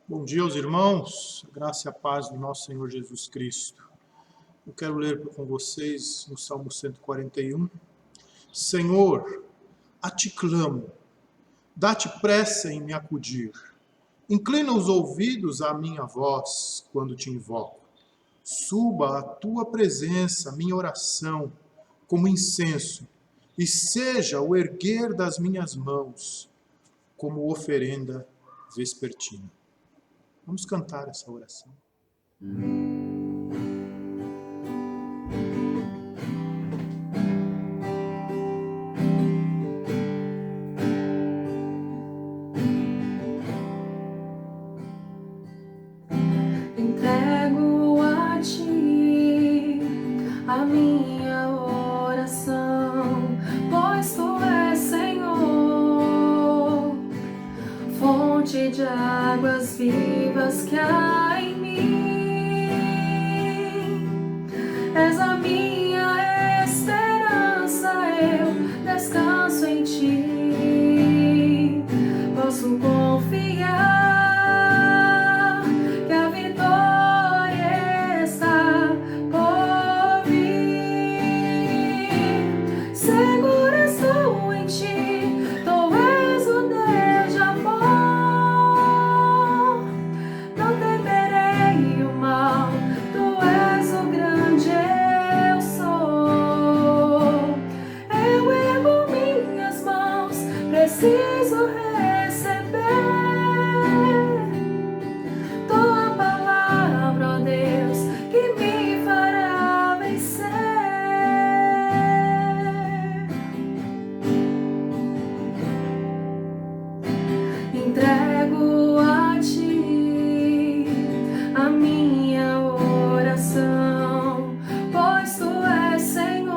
Bom dia aos irmãos, a graça e a paz do nosso Senhor Jesus Cristo. Eu quero ler com vocês no Salmo 141. Senhor, a ti clamo, dá-te pressa em me acudir. Inclina os ouvidos à minha voz quando te invoco. Suba à tua presença minha oração como incenso, e seja o erguer das minhas mãos como oferenda vespertina. Vamos cantar essa oração. Entrego a ti a minha oração, pois tu és, Senhor, fonte de águas vivas que há em mim. És a minha esperança, eu descanso em ti. Posso confiar que a vitória está por vir. Seguro estou em ti, tu és o Deus de amor. Não temerei o mal, tu és o grande eu sou. Eu ergo minhas mãos, preciso receber tua palavra, ó Deus, que me fará vencer. Entrego a ti a minha oração, pois tu és, Senhor,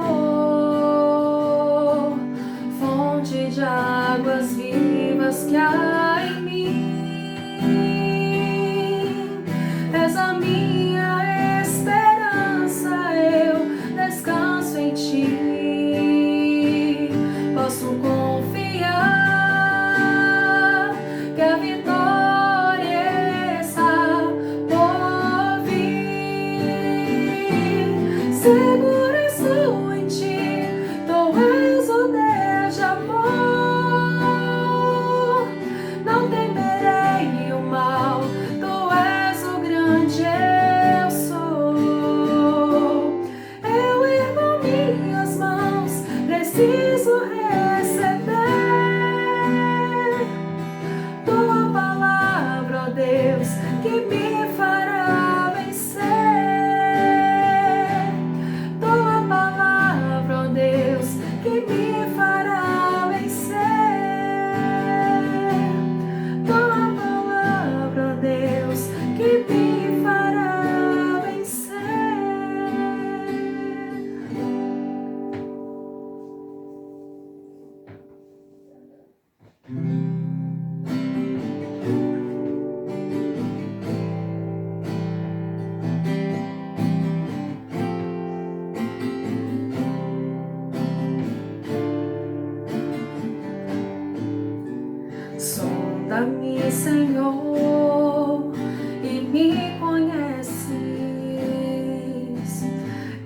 fonte de águas vivas que há em mim. És a minha esperança, eu descanso em ti. Posso confiar que a vitória está por vir. Seguro estou em ti, tu és o Deus de amor. Não temerei o mal, tu és o grande eu sou. Eu ergo minhas mãos, preciso receber tua palavra, ó Deus, que me fará vencer. Tua palavra, ó Deus, que me fará vencer. Tua palavra, ó Deus, que me fará vencer. Sonda-me, Senhor, e me conheces.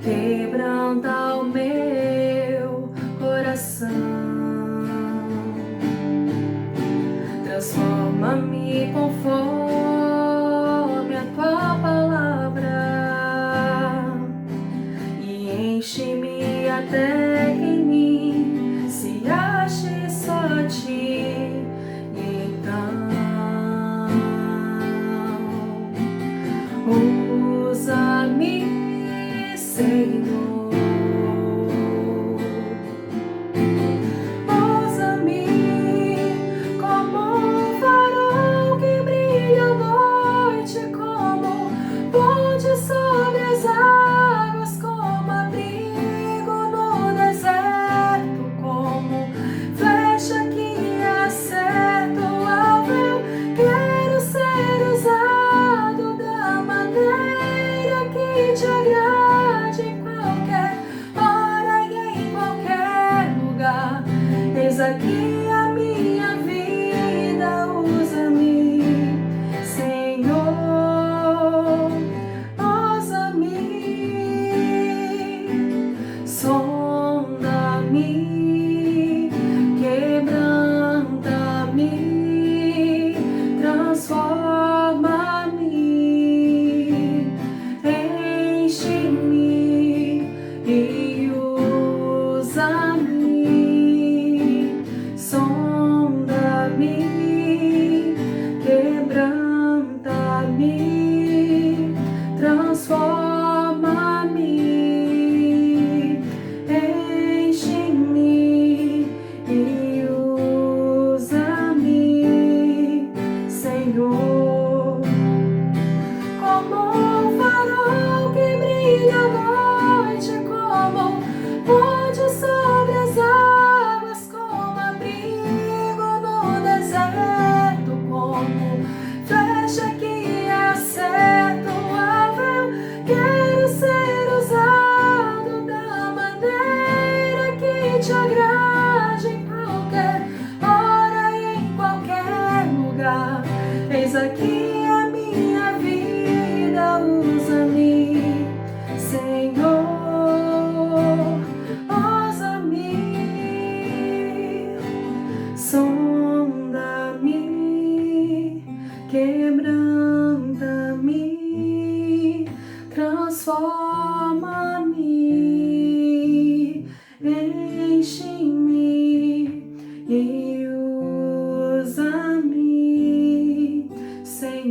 Quebranta o meu coração. Transforma-me conforme a tua palavra e enche-me até que em mim se ache só ti. Usa-me, Senhor. Usa-me como um farol que brilha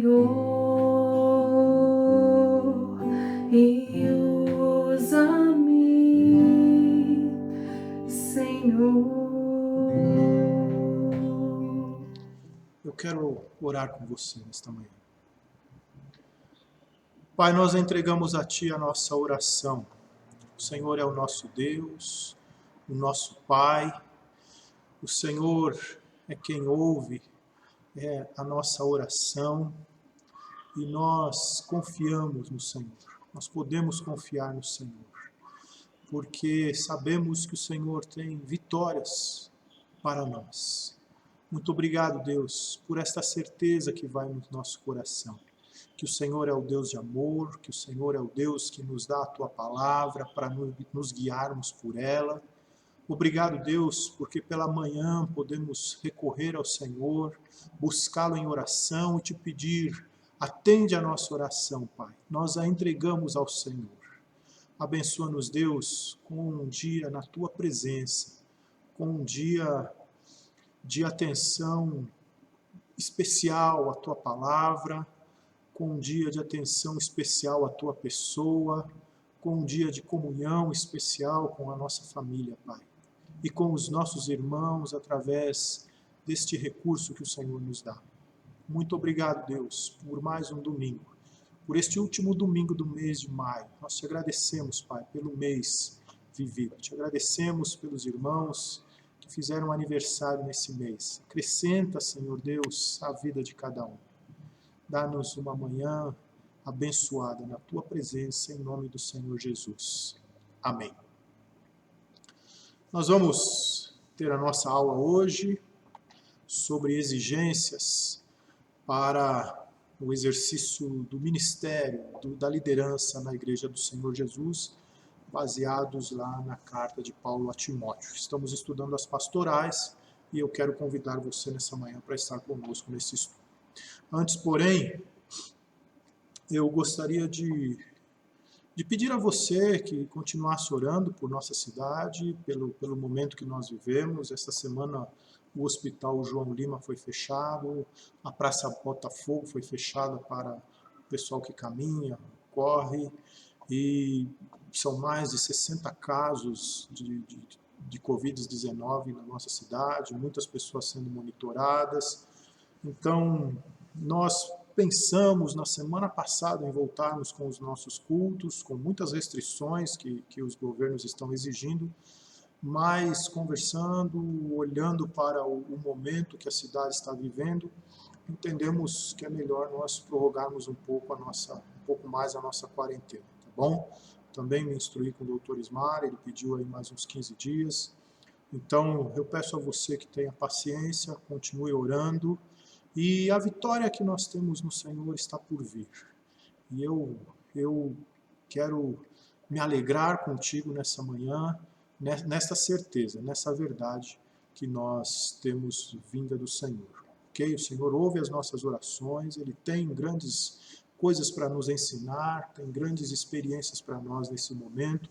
Senhor, e usa-me, Senhor. Eu quero orar com você nesta manhã. Pai, nós entregamos a Ti a nossa oração. O Senhor é o nosso Deus, o nosso Pai. O Senhor é quem ouve a nossa oração e nós confiamos no Senhor. Nós podemos confiar no Senhor, porque sabemos que o Senhor tem vitórias para nós. Muito obrigado, Deus, por esta certeza que vai no nosso coração. Que o Senhor é o Deus de amor, que o Senhor é o Deus que nos dá a Tua palavra para nos guiarmos por ela. Obrigado, Deus, porque pela manhã podemos recorrer ao Senhor, buscá-lo em oração e te pedir, atende a nossa oração, Pai. Nós a entregamos ao Senhor. Abençoa-nos, Deus, com um dia na Tua presença, com um dia de atenção especial à Tua palavra, com um dia de atenção especial à Tua pessoa, com um dia de comunhão especial com a nossa família, Pai. E com os nossos irmãos através deste recurso que o Senhor nos dá. Muito obrigado, Deus, por mais um domingo, por este último domingo do mês de maio. Nós te agradecemos, Pai, pelo mês vivido. Te agradecemos pelos irmãos que fizeram aniversário nesse mês. Acrescenta, Senhor Deus, a vida de cada um. Dá-nos uma manhã abençoada na Tua presença, em nome do Senhor Jesus. Amém. Nós vamos ter a nossa aula hoje sobre exigências para o exercício do ministério, da liderança na Igreja do Senhor Jesus, baseados lá na carta de Paulo a Timóteo. Estamos estudando as pastorais e eu quero convidar você nessa manhã para estar conosco nesse estudo. Antes, porém, eu gostaria de pedir a você que continuasse orando por nossa cidade, pelo momento que nós vivemos. Esta semana o Hospital João Lima foi fechado, a Praça Botafogo foi fechada para o pessoal que caminha, corre, e são mais de 60 casos de Covid-19 na nossa cidade, muitas pessoas sendo monitoradas. Então, nós pensamos na semana passada em voltarmos com os nossos cultos, com muitas restrições que os governos estão exigindo, mas conversando, olhando para o momento que a cidade está vivendo, entendemos que é melhor nós prorrogarmos um pouco mais a nossa quarentena, tá bom? Também me instruí com o Dr. Ismar, ele pediu aí mais uns 15 dias. Então, eu peço a você que tenha paciência, continue orando, e a vitória que nós temos no Senhor está por vir. E eu quero me alegrar contigo nessa manhã, nesta certeza, nessa verdade que nós temos vinda do Senhor. Ok? O Senhor ouve as nossas orações, Ele tem grandes coisas para nos ensinar, tem grandes experiências para nós nesse momento,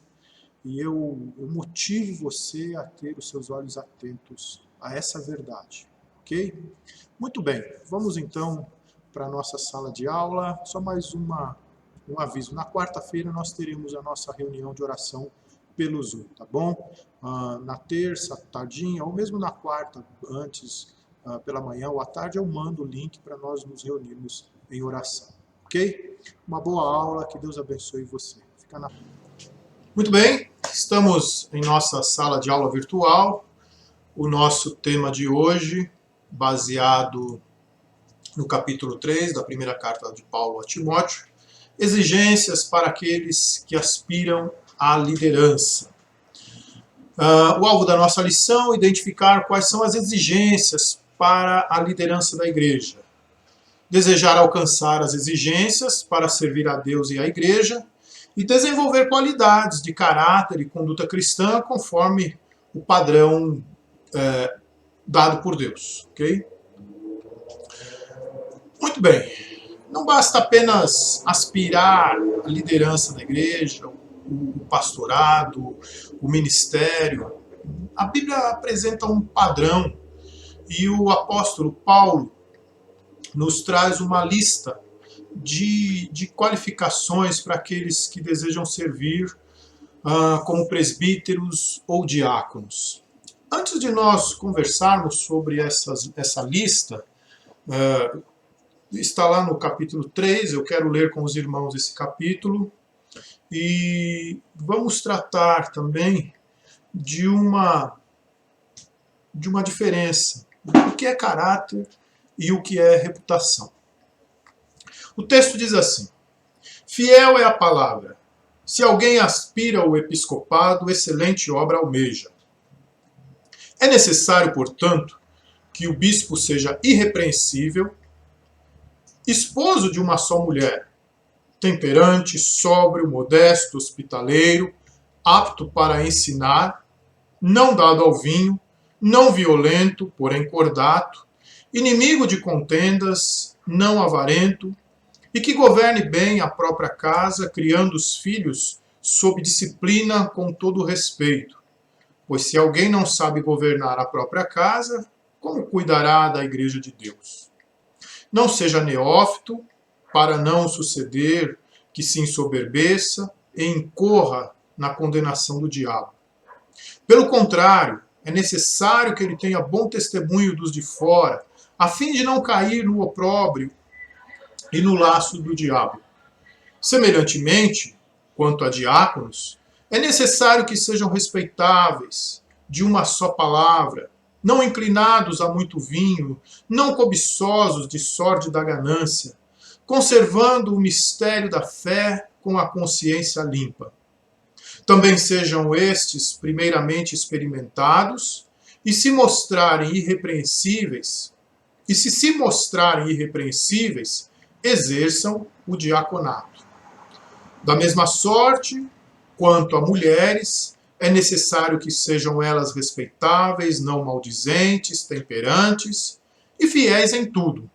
e eu motivo você a ter os seus olhos atentos a essa verdade. Ok? Muito bem, vamos então para a nossa sala de aula. Só mais um aviso. Na quarta-feira nós teremos a nossa reunião de oração pelo Zoom, tá bom? Na terça, tardinha, ou mesmo na quarta, antes, pela manhã ou à tarde, eu mando o link para nós nos reunirmos em oração. Ok? Uma boa aula, que Deus abençoe você. Fica na... Muito bem, estamos em nossa sala de aula virtual. O nosso tema de hoje, baseado no capítulo 3 da primeira carta de Paulo a Timóteo, exigências para aqueles que aspiram à liderança. O alvo da nossa lição é identificar quais são as exigências para a liderança da igreja. Desejar alcançar as exigências para servir a Deus e à igreja e desenvolver qualidades de caráter e conduta cristã conforme o padrão dado por Deus, ok? Muito bem. Não basta apenas aspirar à liderança da igreja, o pastorado, o ministério. A Bíblia apresenta um padrão e o apóstolo Paulo nos traz uma lista de qualificações para aqueles que desejam servir como presbíteros ou diáconos. Antes de nós conversarmos sobre essa lista, está lá no capítulo 3, eu quero ler com os irmãos esse capítulo, e vamos tratar também de uma diferença, o que é caráter e o que é reputação. O texto diz assim: fiel é a palavra. Se alguém aspira ao episcopado, excelente obra almeja. É necessário, portanto, que o bispo seja irrepreensível, esposo de uma só mulher, temperante, sóbrio, modesto, hospitaleiro, apto para ensinar, não dado ao vinho, não violento, porém cordato, inimigo de contendas, não avarento, e que governe bem a própria casa, criando os filhos sob disciplina com todo respeito. Pois se alguém não sabe governar a própria casa, como cuidará da igreja de Deus? Não seja neófito, para não suceder que se ensoberbeça e incorra na condenação do diabo. Pelo contrário, é necessário que ele tenha bom testemunho dos de fora, a fim de não cair no opróbrio e no laço do diabo. Semelhantemente, quanto a diáconos, é necessário que sejam respeitáveis, de uma só palavra, não inclinados a muito vinho, não cobiçosos de sórdida ganância, conservando o mistério da fé com a consciência limpa. Também sejam estes primeiramente experimentados, e se mostrarem irrepreensíveis, exerçam o diaconato. Da mesma sorte, quanto a mulheres, é necessário que sejam elas respeitáveis, não maldizentes, temperantes e fiéis em tudo.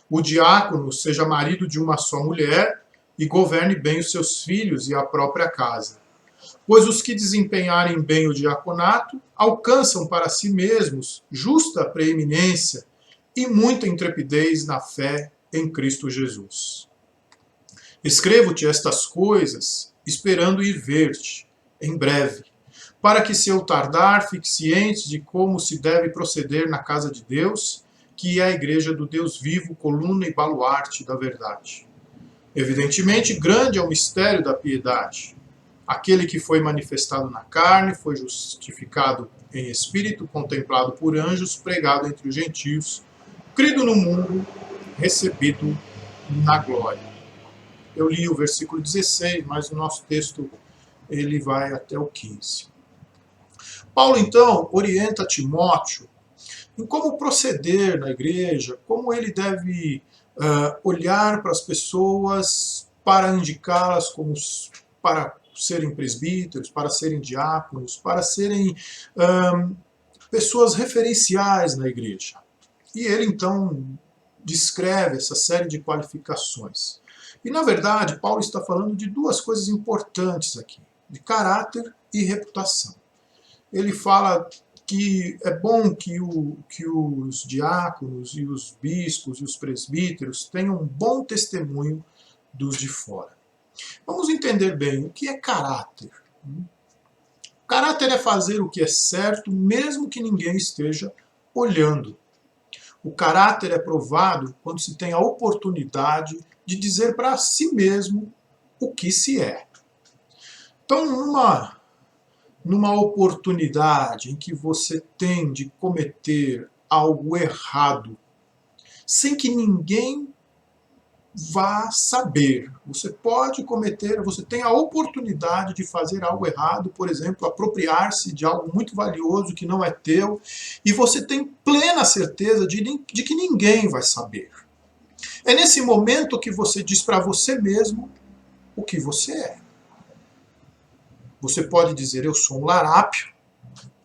O diácono seja marido de uma só mulher e governe bem os seus filhos e a própria casa. Pois os que desempenharem bem o diaconato alcançam para si mesmos justa preeminência e muita intrepidez na fé em Cristo Jesus. Escrevo-te estas coisas, esperando ir ver-te em breve, para que, se eu tardar, fique ciente de como se deve proceder na casa de Deus, que é a igreja do Deus vivo, coluna e baluarte da verdade. Evidentemente, grande é o mistério da piedade. Aquele que foi manifestado na carne, foi justificado em espírito, contemplado por anjos, pregado entre os gentios, crido no mundo, recebido na glória. Eu li o versículo 16, mas o nosso texto ele vai até o 15. Paulo, então, orienta Timóteo em como proceder na igreja, como ele deve olhar para as pessoas para indicá-las como para serem presbíteros, para serem diáconos, para serem pessoas referenciais na igreja. E ele, então, descreve essa série de qualificações. E, na verdade, Paulo está falando de duas coisas importantes aqui, de caráter e reputação. Ele fala que é bom que os diáconos e os bispos e os presbíteros tenham um bom testemunho dos de fora. Vamos entender bem o que é caráter. Caráter é fazer o que é certo, mesmo que ninguém esteja olhando. O caráter é provado quando se tem a oportunidade de dizer para si mesmo o que se é. Então, numa oportunidade em que você tem de cometer algo errado, sem que ninguém vá saber, você pode cometer, você tem a oportunidade de fazer algo errado, por exemplo, apropriar-se de algo muito valioso que não é teu, e você tem plena certeza de que ninguém vai saber. É nesse momento que você diz para você mesmo o que você é. Você pode dizer, eu sou um larápio,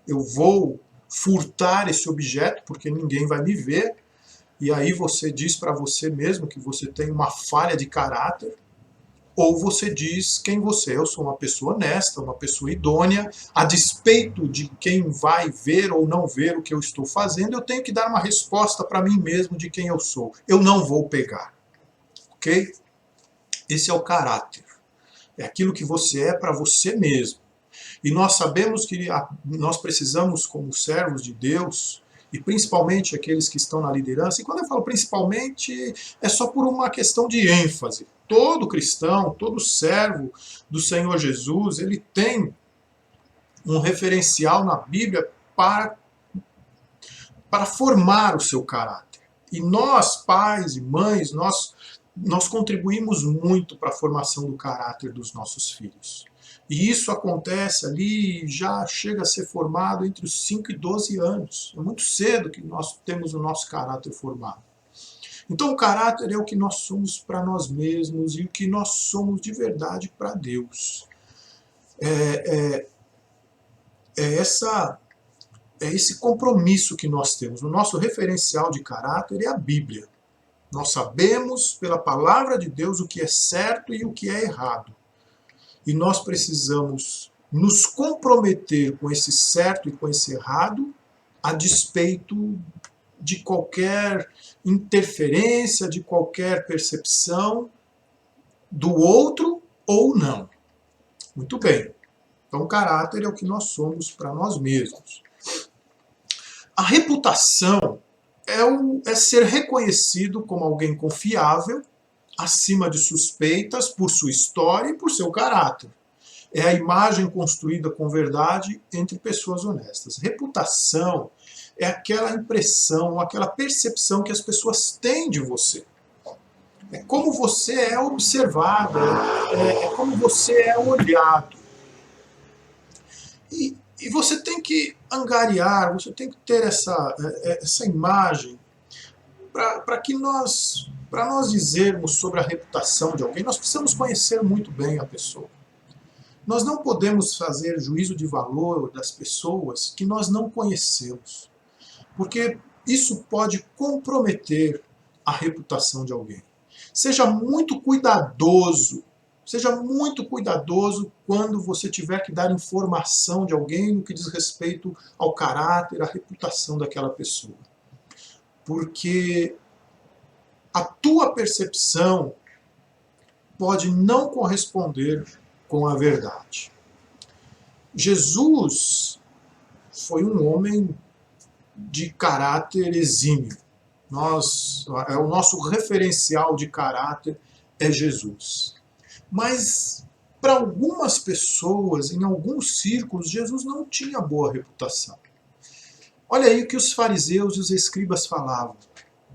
eu vou furtar esse objeto porque ninguém vai me ver, e aí você diz para você mesmo que você tem uma falha de caráter, ou você diz quem você é. Eu sou uma pessoa honesta, uma pessoa idônea, a despeito de quem vai ver ou não ver o que eu estou fazendo, eu tenho que dar uma resposta para mim mesmo de quem eu sou. Eu não vou pegar, ok? Esse é o caráter. É aquilo que você é para você mesmo. E nós sabemos que nós precisamos, como servos de Deus, e principalmente aqueles que estão na liderança, e quando eu falo principalmente, é só por uma questão de ênfase. Todo cristão, todo servo do Senhor Jesus, ele tem um referencial na Bíblia para formar o seu caráter. E nós, pais e mães, nós contribuímos muito para a formação do caráter dos nossos filhos. E isso acontece ali, já chega a ser formado entre os 5 e 12 anos. É muito cedo que nós temos o nosso caráter formado. Então o caráter é o que nós somos para nós mesmos e o que nós somos de verdade para Deus. É esse compromisso que nós temos. O nosso referencial de caráter é a Bíblia. Nós sabemos pela palavra de Deus o que é certo e o que é errado. E nós precisamos nos comprometer com esse certo e com esse errado, a despeito de qualquer interferência, de qualquer percepção do outro ou não. Muito bem. Então, o caráter é o que nós somos para nós mesmos. A reputação é ser reconhecido como alguém confiável, acima de suspeitas por sua história e por seu caráter. É a imagem construída com verdade entre pessoas honestas. Reputação é aquela impressão, aquela percepção que as pessoas têm de você. É como você é observado, é como você é olhado. E você tem que angariar, você tem que ter essa imagem para nós dizermos sobre a reputação de alguém, nós precisamos conhecer muito bem a pessoa. Nós não podemos fazer juízo de valor das pessoas que nós não conhecemos, porque isso pode comprometer a reputação de alguém. Seja muito cuidadoso quando você tiver que dar informação de alguém no que diz respeito ao caráter, à reputação daquela pessoa. Porque a tua percepção pode não corresponder com a verdade. Jesus foi um homem de caráter exímio. O nosso referencial de caráter é Jesus. Mas para algumas pessoas, em alguns círculos, Jesus não tinha boa reputação. Olha aí o que os fariseus e os escribas falavam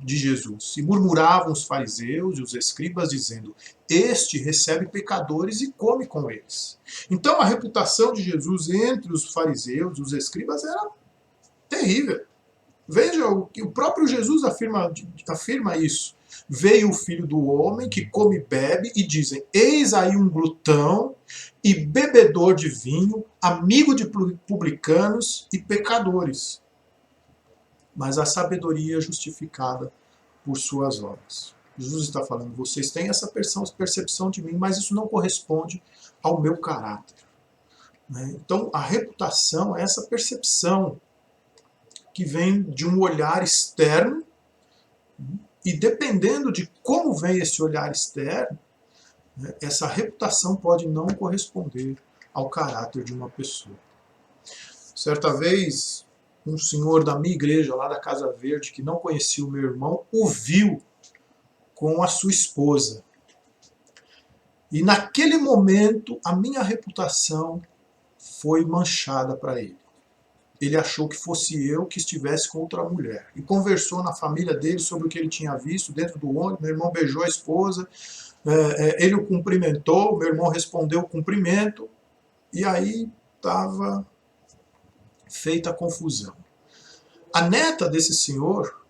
de Jesus. E murmuravam os fariseus e os escribas dizendo: este recebe pecadores e come com eles. Então a reputação de Jesus entre os fariseus e os escribas era terrível. Veja o que o próprio Jesus afirma isso. Veio o Filho do Homem que come e bebe, e dizem: eis aí um glutão e bebedor de vinho, amigo de publicanos e pecadores. Mas a sabedoria é justificada por suas obras. Jesus está falando: vocês têm essa percepção de mim, mas isso não corresponde ao meu caráter. Então a reputação é essa percepção que vem de um olhar externo, e dependendo de como vem esse olhar externo, essa reputação pode não corresponder ao caráter de uma pessoa. Certa vez, um senhor da minha igreja, lá da Casa Verde, que não conhecia o meu irmão, o viu com a sua esposa. E naquele momento, a minha reputação foi manchada para ele. Ele achou que fosse eu que estivesse com outra mulher. E conversou na família dele sobre o que ele tinha visto dentro do ônibus. Meu irmão beijou a esposa, ele o cumprimentou, meu irmão respondeu o cumprimento, e aí estava feita a confusão. A neta desse senhor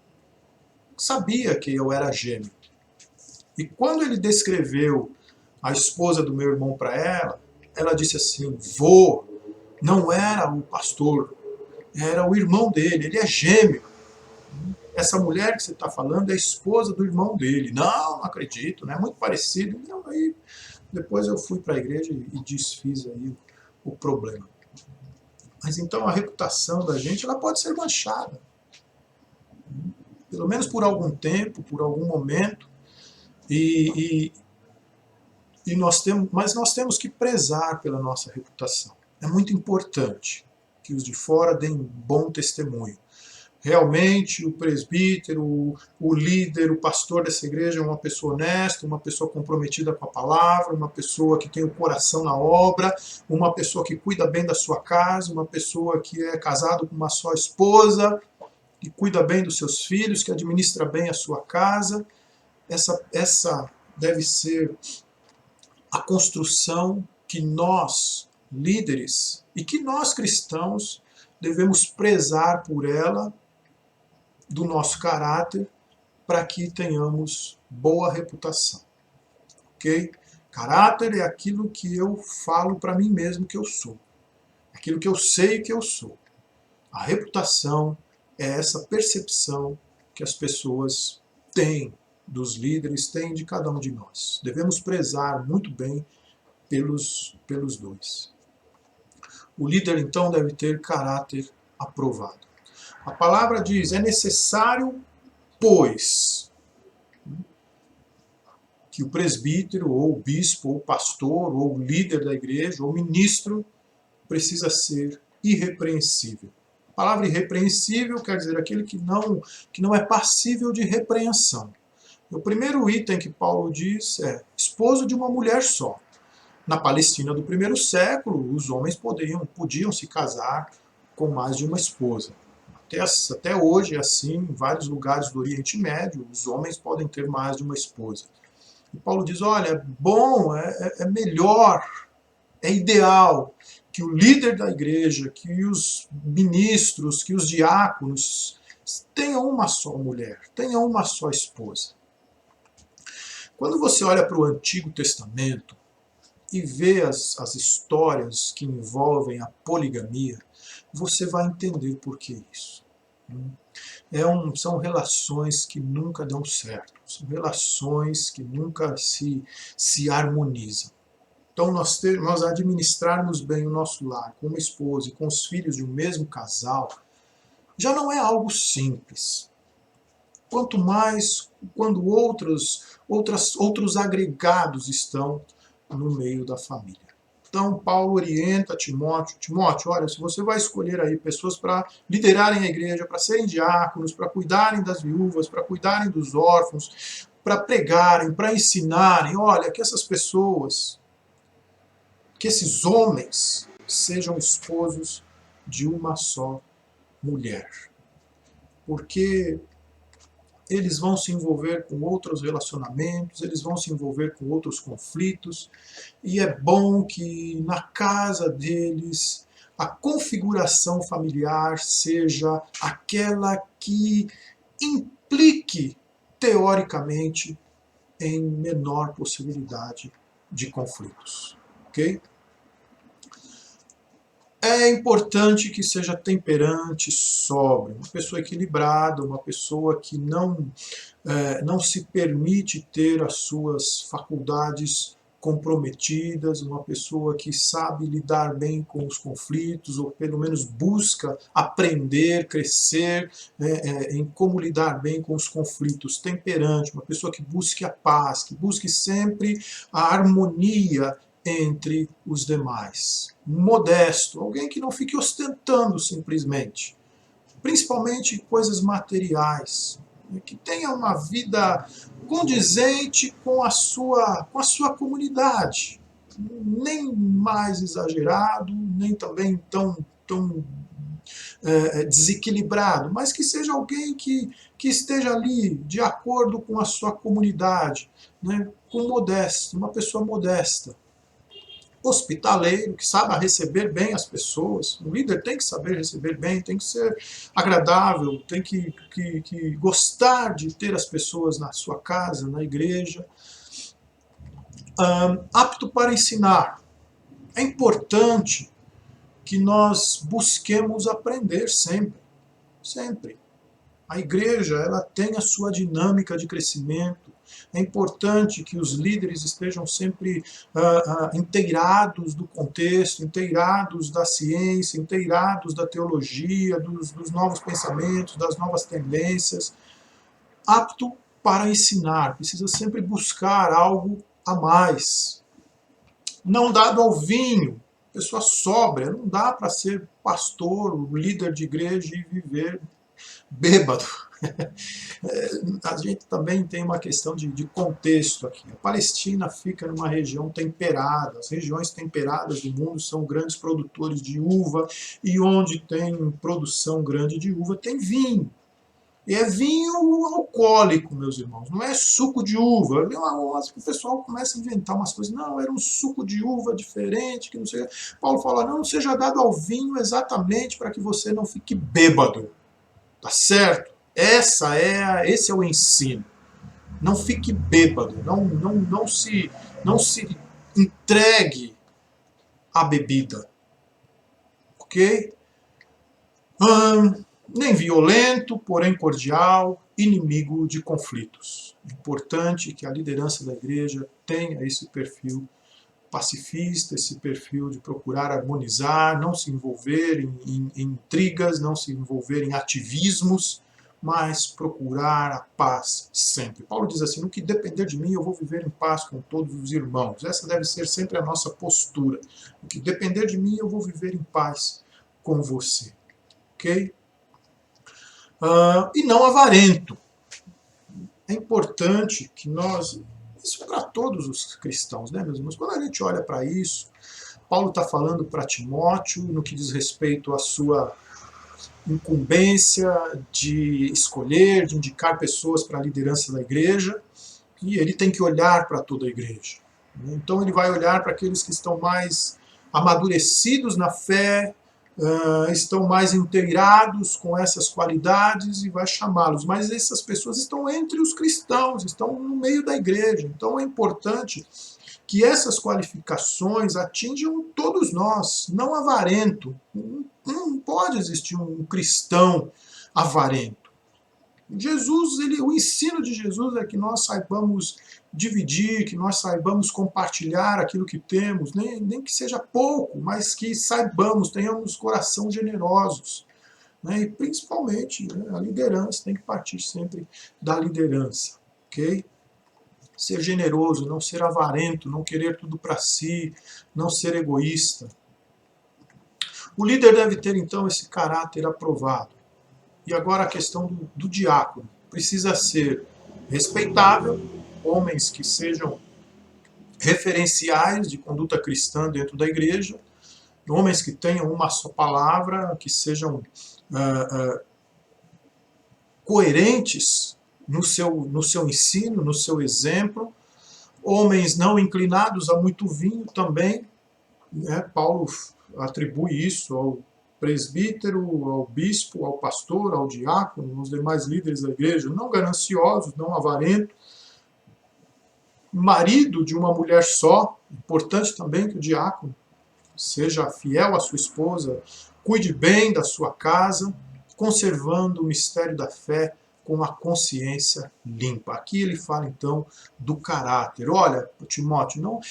sabia que eu era gêmeo. E quando ele descreveu a esposa do meu irmão para ela, ela disse assim: vô, não era o pastor, era o irmão dele, ele é gêmeo. Essa mulher que você está falando é a esposa do irmão dele. Não, não acredito, é muito parecido. Não, aí Depois eu fui para a igreja e desfiz aí o problema. Mas então a reputação da gente, ela pode ser manchada. Pelo menos por algum tempo, por algum momento. Mas nós temos que prezar pela nossa reputação. É muito importante que os de fora deem bom testemunho. Realmente o presbítero, o líder, o pastor dessa igreja é uma pessoa honesta, uma pessoa comprometida com a palavra, uma pessoa que tem o coração na obra, uma pessoa que cuida bem da sua casa, uma pessoa que é casado com uma só esposa, que cuida bem dos seus filhos, que administra bem a sua casa. Essa deve ser a construção que nós, líderes, e que nós cristãos devemos prezar por ela, do nosso caráter, para que tenhamos boa reputação. Ok? Caráter é aquilo que eu falo para mim mesmo que eu sou. Aquilo que eu sei que eu sou. A reputação é essa percepção que as pessoas têm dos líderes, têm de cada um de nós. Devemos prezar muito bem pelos dois. O líder, então, deve ter caráter aprovado. A palavra diz, é necessário, pois, que o presbítero, ou o bispo, ou o pastor, ou o líder da igreja, ou o ministro, precisa ser irrepreensível. A palavra irrepreensível quer dizer aquele que não é passível de repreensão. O primeiro item que Paulo diz é esposo de uma mulher só. Na Palestina do primeiro século, os homens podiam se casar com mais de uma esposa. Até hoje, assim, em vários lugares do Oriente Médio, os homens podem ter mais de uma esposa. E Paulo diz, olha, é bom, é melhor, é ideal que o líder da igreja, que os ministros, que os diáconos tenham uma só mulher, tenham uma só esposa. Quando você olha para o Antigo Testamento e vê as histórias que envolvem a poligamia, você vai entender por que isso. São relações que nunca dão certo, são relações que nunca se harmonizam. Então, nós administrarmos bem o nosso lar com uma esposa e com os filhos de um mesmo casal, já não é algo simples. Quanto mais quando outros agregados estão no meio da família. Então, Paulo orienta Timóteo, olha, se você vai escolher aí pessoas para liderarem a igreja, para serem diáconos, para cuidarem das viúvas, para cuidarem dos órfãos, para pregarem, para ensinarem, olha, que essas pessoas, que esses homens sejam esposos de uma só mulher. Porque eles vão se envolver com outros relacionamentos, eles vão se envolver com outros conflitos, e é bom que na casa deles a configuração familiar seja aquela que implique, teoricamente, em menor possibilidade de conflitos. Ok? É importante que seja temperante, sóbrio, uma pessoa equilibrada, uma pessoa que não se permite ter as suas faculdades comprometidas, uma pessoa que sabe lidar bem com os conflitos, ou pelo menos busca aprender, crescer em como lidar bem com os conflitos. Temperante, uma pessoa que busque a paz, que busque sempre a harmonia entre os demais. Modesto, alguém que não fique ostentando simplesmente, principalmente coisas materiais, que tenha uma vida condizente com a sua comunidade, nem mais exagerado, nem também tão desequilibrado, mas que seja alguém que esteja ali de acordo com a sua comunidade, né? Com modéstia, uma pessoa modesta. Hospitaleiro, que saiba receber bem as pessoas. O líder tem que saber receber bem, tem que ser agradável, tem que gostar de ter as pessoas na sua casa, na igreja. Apto para ensinar. É importante que nós busquemos aprender sempre. Sempre. A igreja, ela tem a sua dinâmica de crescimento, É importante que os líderes estejam sempre inteirados do contexto, inteirados da ciência, inteirados da teologia, dos novos pensamentos, das novas tendências, apto para ensinar, precisa sempre buscar algo a mais. Não dado ao vinho, pessoa sóbria, não dá para ser pastor, líder de igreja e viver bêbado. A gente também tem uma questão de contexto aqui. A Palestina fica numa região temperada. As regiões temperadas do mundo são grandes produtores de uva, e onde tem produção grande de uva tem vinho. E é vinho alcoólico, meus irmãos, não é suco de uva. O pessoal começa a inventar umas coisas. Não, era um suco de uva diferente, que não sei. Paulo fala, não seja dado ao vinho exatamente para que você não fique bêbado. Tá certo? Esse é o ensino. Não fique bêbado, não se entregue à bebida. Ok? Nem violento, porém cordial, inimigo de conflitos. É importante que a liderança da igreja tenha esse perfil pacifista, esse perfil de procurar harmonizar, não se envolver em intrigas, não se envolver em ativismos, mas procurar a paz sempre. Paulo diz assim, no que depender de mim, eu vou viver em paz com todos os irmãos. Essa deve ser sempre a nossa postura. No que depender de mim, eu vou viver em paz com você. Ok? E não avarento. É importante que nós... Isso é para todos os cristãos, né, meus irmãos? Quando a gente olha para isso, Paulo está falando para Timóteo no que diz respeito à sua incumbência de escolher, de indicar pessoas para a liderança da igreja, e ele tem que olhar para toda a igreja. Então ele vai olhar para aqueles que estão mais amadurecidos na fé, estão mais inteirados com essas qualidades e vai chamá-los. Mas essas pessoas estão entre os cristãos, estão no meio da igreja. Então é importante que essas qualificações atinjam todos nós, não avarento. Não pode existir um cristão avarento. Jesus, o ensino de Jesus é que nós saibamos dividir, que nós saibamos compartilhar aquilo que temos, nem que seja pouco, mas que saibamos, tenhamos coração generosos. Né? E principalmente, né, a liderança tem que partir sempre da liderança. Ok? Ser generoso, não ser avarento, não querer tudo para si, não ser egoísta. O líder deve ter, então, esse caráter aprovado. E agora a questão do diácono. Precisa ser respeitável, homens que sejam referenciais de conduta cristã dentro da igreja, homens que tenham uma só palavra, que sejam coerentes no seu ensino, no seu exemplo, homens não inclinados a muito vinho também, né? Paulo atribui isso ao presbítero, ao bispo, ao pastor, ao diácono, aos demais líderes da igreja, não gananciosos, não avarentos, marido de uma mulher só, importante também que o diácono seja fiel à sua esposa, cuide bem da sua casa, conservando o mistério da fé com a consciência limpa. Aqui ele fala então do caráter. Olha, Timóteo, não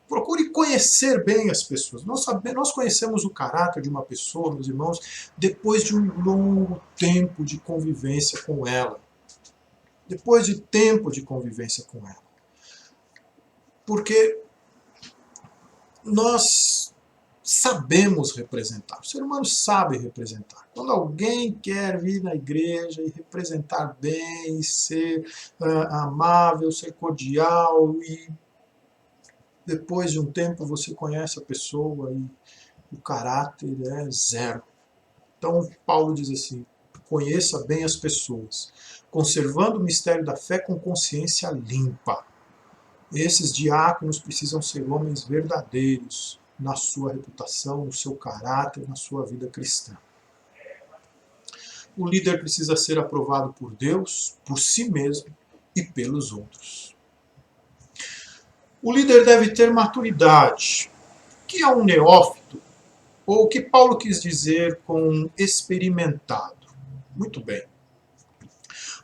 procure conhecer bem as pessoas. Nós conhecemos o caráter de uma pessoa, meus irmãos, depois de um longo tempo de convivência com ela. Depois de tempo de convivência com ela. Porque nós sabemos representar. O ser humano sabe representar. Quando alguém quer vir na igreja e representar bem, ser amável, ser cordial, e depois de um tempo você conhece a pessoa e o caráter é zero. Então Paulo diz assim, conheça bem as pessoas, conservando o mistério da fé com consciência limpa. Esses diáconos precisam ser homens verdadeiros na sua reputação, no seu caráter, na sua vida cristã. O líder precisa ser aprovado por Deus, por si mesmo e pelos outros. O líder deve ter maturidade. O que é um neófito? Ou o que Paulo quis dizer com experimentado? Muito bem.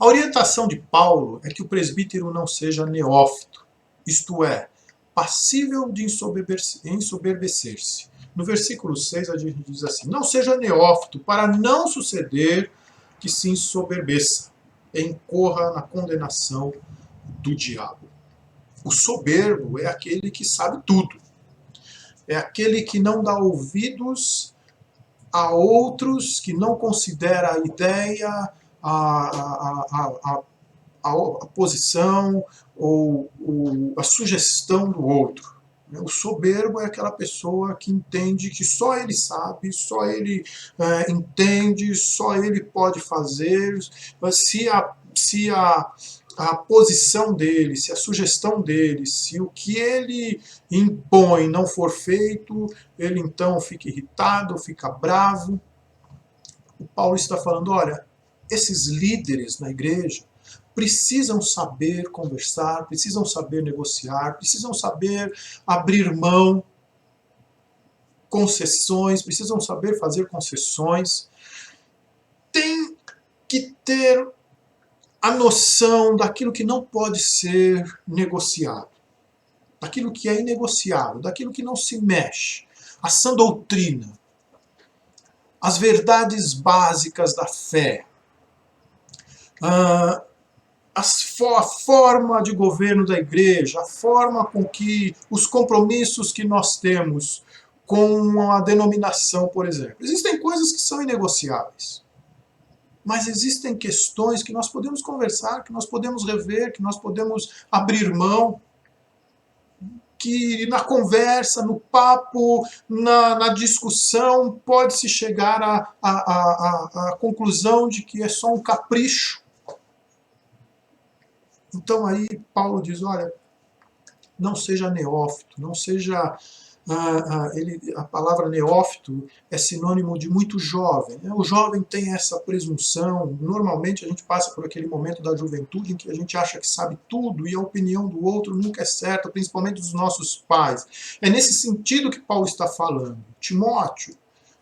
A orientação de Paulo é que o presbítero não seja neófito, isto é, passível de ensoberbecer-se. No versículo 6 a gente diz assim: não seja neófito, para não suceder que se ensoberbeça e incorra na condenação do diabo. O soberbo é aquele que sabe tudo. É aquele que não dá ouvidos a outros, que não considera a ideia, a posição ou a sugestão do outro. O soberbo é aquela pessoa que entende que só ele sabe, só ele entende, só ele pode fazer. Se a posição dele, se a sugestão dele, se o que ele impõe não for feito, ele então fica irritado, fica bravo. O Paulo está falando, olha, esses líderes na igreja precisam saber conversar, precisam saber negociar, precisam saber abrir mão, concessões, precisam saber fazer concessões. Tem que ter a noção daquilo que não pode ser negociado, daquilo que é inegociável, daquilo que não se mexe. A sã doutrina, as verdades básicas da fé, a forma de governo da igreja, a forma com que os compromissos que nós temos com a denominação, por exemplo. Existem coisas que são inegociáveis. Mas existem questões que nós podemos conversar, que nós podemos rever, que nós podemos abrir mão, que na conversa, no papo, na discussão, pode-se chegar à conclusão de que é só um capricho. Então aí Paulo diz, olha, não seja neófito, não seja... a palavra neófito é sinônimo de muito jovem. O jovem tem essa presunção, normalmente a gente passa por aquele momento da juventude em que a gente acha que sabe tudo e a opinião do outro nunca é certa, principalmente dos nossos pais. É nesse sentido que Paulo está falando. Timóteo,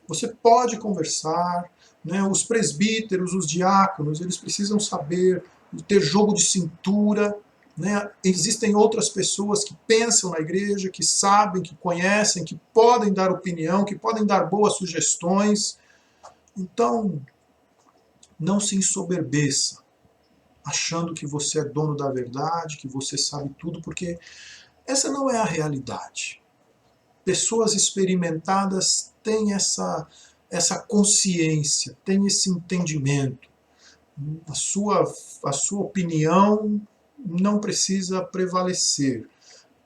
você pode conversar, né? Os presbíteros, os diáconos, eles precisam saber ter jogo de cintura. Né? Existem outras pessoas que pensam na igreja, que sabem, que conhecem, que podem dar opinião, que podem dar boas sugestões. Então, não se ensoberbeça, achando que você é dono da verdade, que você sabe tudo, porque essa não é a realidade. Pessoas experimentadas têm essa consciência, têm esse entendimento. A sua opinião não precisa prevalecer.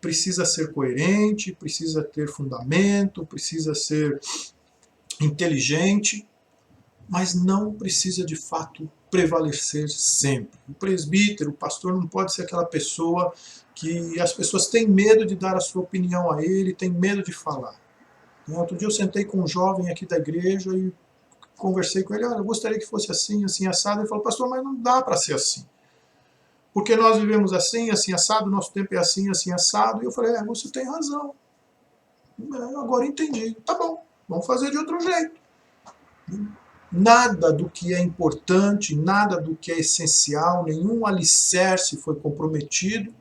Precisa ser coerente, precisa ter fundamento, precisa ser inteligente, mas não precisa de fato prevalecer sempre. O presbítero, o pastor não pode ser aquela pessoa que as pessoas têm medo de dar a sua opinião a ele, têm medo de falar. Outro dia eu sentei com um jovem aqui da igreja e conversei com ele, olha, eu gostaria que fosse assim, assim, assado. Ele falou, pastor, mas não dá para ser assim. Porque nós vivemos assim, assim, assado, nosso tempo é assim, assim, assado. E eu falei, você tem razão. Agora entendi. Tá bom, vamos fazer de outro jeito. Nada do que é importante, nada do que é essencial, nenhum alicerce foi comprometido.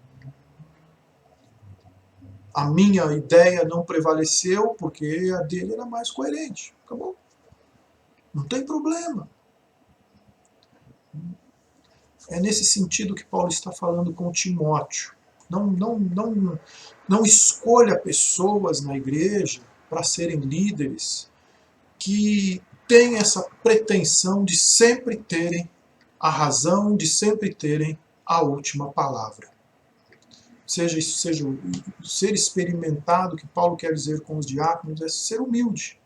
A minha ideia não prevaleceu porque a dele era mais coerente. Acabou. Não tem problema. É nesse sentido que Paulo está falando com Timóteo. Não escolha pessoas na igreja para serem líderes que têm essa pretensão de sempre terem a razão, de sempre terem a última palavra. Seja isso, seja o ser experimentado, que Paulo quer dizer com os diáconos, é ser humilde.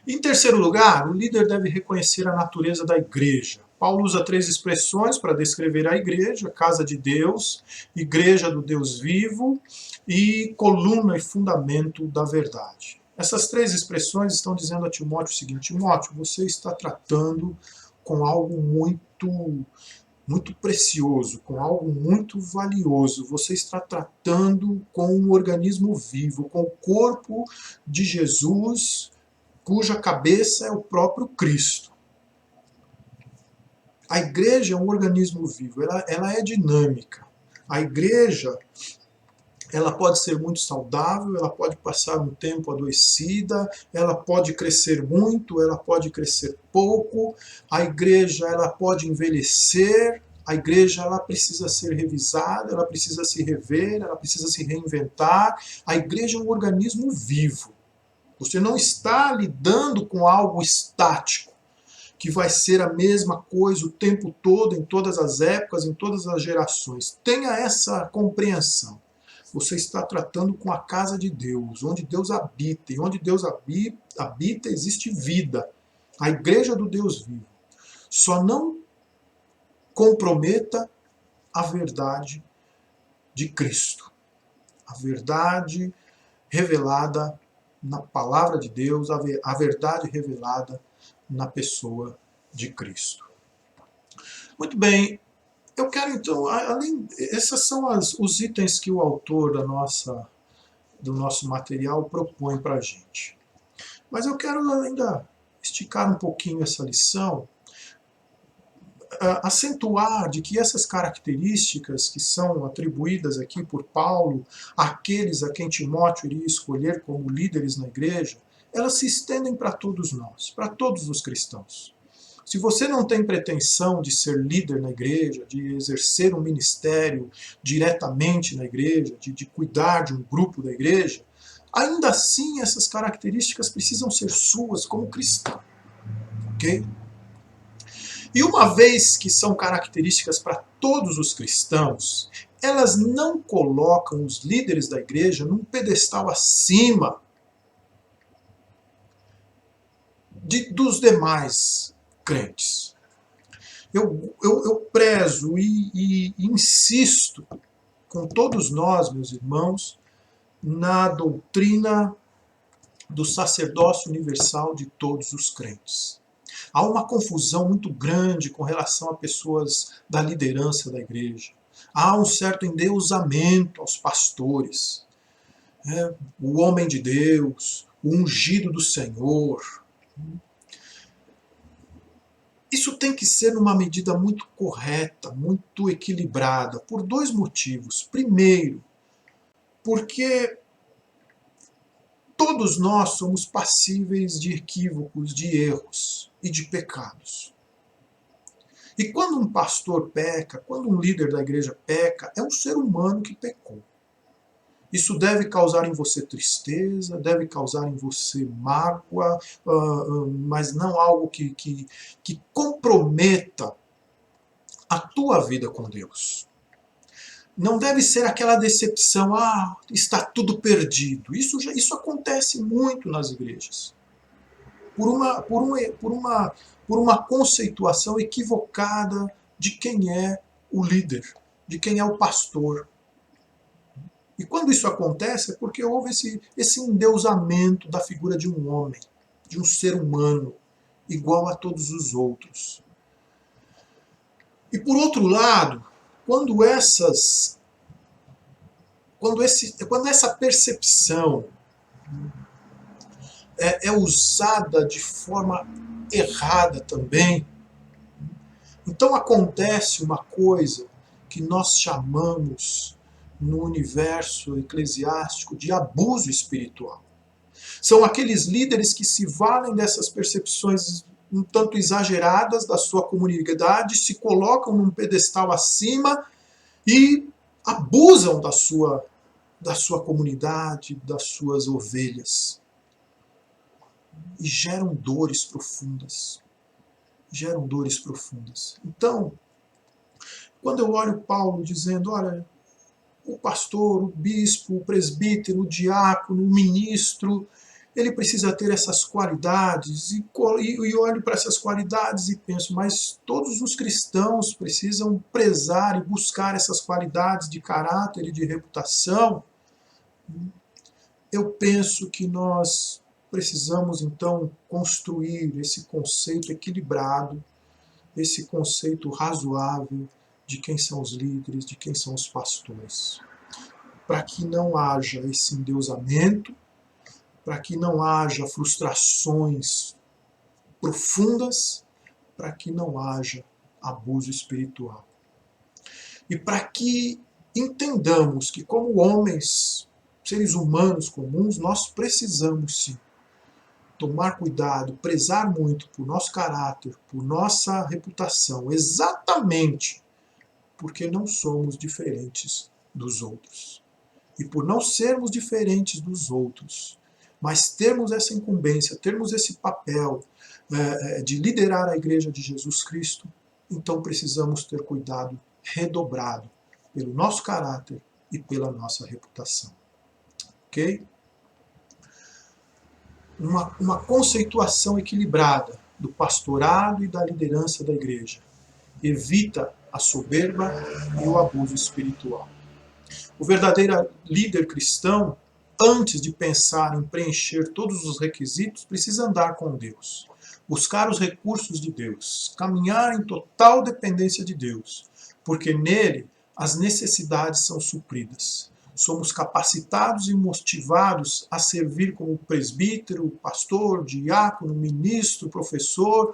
Em terceiro lugar, o líder deve reconhecer a natureza da igreja. Paulo usa 3 expressões para descrever a igreja: casa de Deus, igreja do Deus vivo e coluna e fundamento da verdade. Essas 3 expressões estão dizendo a Timóteo o seguinte: Timóteo, você está tratando com algo muito precioso, com algo muito valioso. Você está tratando com um organismo vivo, com o corpo de Jesus, cuja cabeça é o próprio Cristo. A igreja é um organismo vivo, ela é dinâmica. A igreja, ela pode ser muito saudável, ela pode passar um tempo adoecida, ela pode crescer muito, ela pode crescer pouco. A igreja, ela pode envelhecer. A igreja, ela precisa ser revisada, ela precisa se rever, ela precisa se reinventar. A igreja é um organismo vivo. Você não está lidando com algo estático, que vai ser a mesma coisa o tempo todo, em todas as épocas, em todas as gerações. Tenha essa compreensão. Você está tratando com a casa de Deus, onde Deus habita. E onde Deus habita existe vida. A igreja do Deus vivo. Só não comprometa a verdade de Cristo. A verdade revelada na palavra de Deus, a verdade revelada na pessoa de Cristo. Muito bem, eu quero então, esses são os itens que o autor do nosso material propõe para a gente. Mas eu quero ainda esticar um pouquinho essa lição, acentuar de que essas características que são atribuídas aqui por Paulo àqueles a quem Timóteo iria escolher como líderes na igreja, elas se estendem para todos nós, para todos os cristãos. Se você não tem pretensão de ser líder na igreja, de exercer um ministério diretamente na igreja, de cuidar de um grupo da igreja, ainda assim essas características precisam ser suas como cristão. Ok? E uma vez que são características para todos os cristãos, elas não colocam os líderes da igreja num pedestal acima dos demais crentes. Eu prezo e insisto com todos nós, meus irmãos, na doutrina do sacerdócio universal de todos os crentes. Há uma confusão muito grande com relação a pessoas da liderança da igreja. Há um certo endeusamento aos pastores. O homem de Deus, o ungido do Senhor. Isso tem que ser numa medida muito correta, muito equilibrada, por dois motivos. Primeiro, porque todos nós somos passíveis de equívocos, de erros e de pecados. E quando um pastor peca, quando um líder da igreja peca, é um ser humano que pecou. Isso deve causar em você tristeza, deve causar em você mágoa, mas não algo que comprometa a tua vida com Deus. Não deve ser aquela decepção, está tudo perdido. Isso acontece muito nas igrejas. Por uma conceituação equivocada de quem é o líder, de quem é o pastor. E quando isso acontece é porque houve esse endeusamento da figura de um homem, de um ser humano, igual a todos os outros. E por outro lado, quando essa percepção é usada de forma errada também, então acontece uma coisa que nós chamamos no universo eclesiástico de abuso espiritual. São aqueles líderes que se valem dessas percepções um tanto exageradas da sua comunidade, se colocam num pedestal acima e abusam da sua comunidade, das suas ovelhas. E geram dores profundas. Geram dores profundas. Então, quando eu olho Paulo dizendo, olha, o pastor, o bispo, o presbítero, o diácono, o ministro, ele precisa ter essas qualidades, e olho para essas qualidades e penso, mas todos os cristãos precisam prezar e buscar essas qualidades de caráter e de reputação. Eu penso que nós precisamos então construir esse conceito equilibrado, esse conceito razoável de quem são os líderes, de quem são os pastores, para que não haja esse endeusamento, para que não haja frustrações profundas, para que não haja abuso espiritual. E para que entendamos que, como homens, seres humanos comuns, nós precisamos sim tomar cuidado, prezar muito por nosso caráter, por nossa reputação, exatamente porque não somos diferentes dos outros. E por não sermos diferentes dos outros, mas termos essa incumbência, termos esse papel de liderar a Igreja de Jesus Cristo, então precisamos ter cuidado redobrado pelo nosso caráter e pela nossa reputação. Ok? Uma conceituação equilibrada do pastorado e da liderança da igreja evita a soberba e o abuso espiritual. O verdadeiro líder cristão, antes de pensar em preencher todos os requisitos, precisa andar com Deus, buscar os recursos de Deus, caminhar em total dependência de Deus, porque nele as necessidades são supridas. Somos capacitados e motivados a servir como presbítero, pastor, diácono, ministro, professor,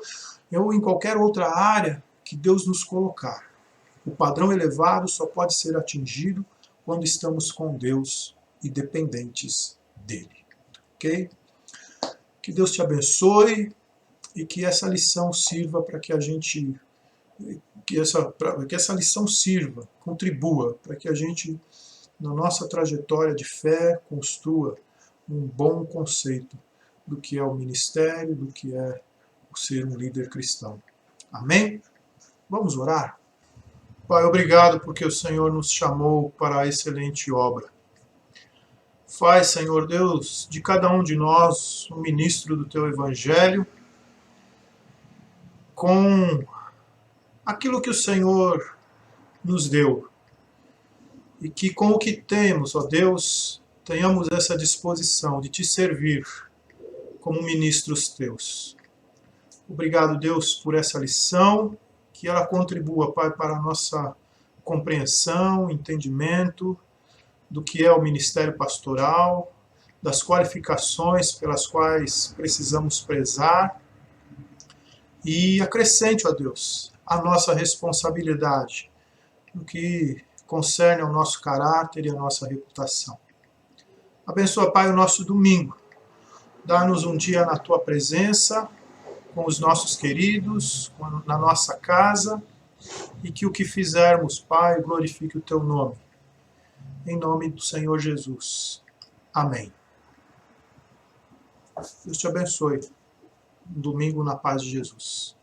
ou em qualquer outra área que Deus nos colocar. O padrão elevado só pode ser atingido quando estamos com Deus e dependentes dele. Ok? Que Deus te abençoe e que essa lição sirva para que a gente... que essa lição sirva, contribua, para que a gente, na nossa trajetória de fé, construa um bom conceito do que é o ministério, do que é o ser um líder cristão. Amém? Vamos orar? Pai, obrigado porque o Senhor nos chamou para a excelente obra. Faz, Senhor Deus, de cada um de nós um ministro do Teu Evangelho, com aquilo que o Senhor nos deu. E que com o que temos, ó Deus, tenhamos essa disposição de Te servir como ministros Teus. Obrigado, Deus, por essa lição, que ela contribua, Pai, para a nossa compreensão, entendimento do que é o ministério pastoral, das qualificações pelas quais precisamos prezar, e acrescente, ó Deus, a nossa responsabilidade no que concerne ao nosso caráter e à nossa reputação. Abençoa, Pai, o nosso domingo. Dá-nos um dia na Tua presença, com os nossos queridos, na nossa casa, e que o que fizermos, Pai, glorifique o Teu nome. Em nome do Senhor Jesus. Amém. Deus te abençoe. Um domingo na paz de Jesus.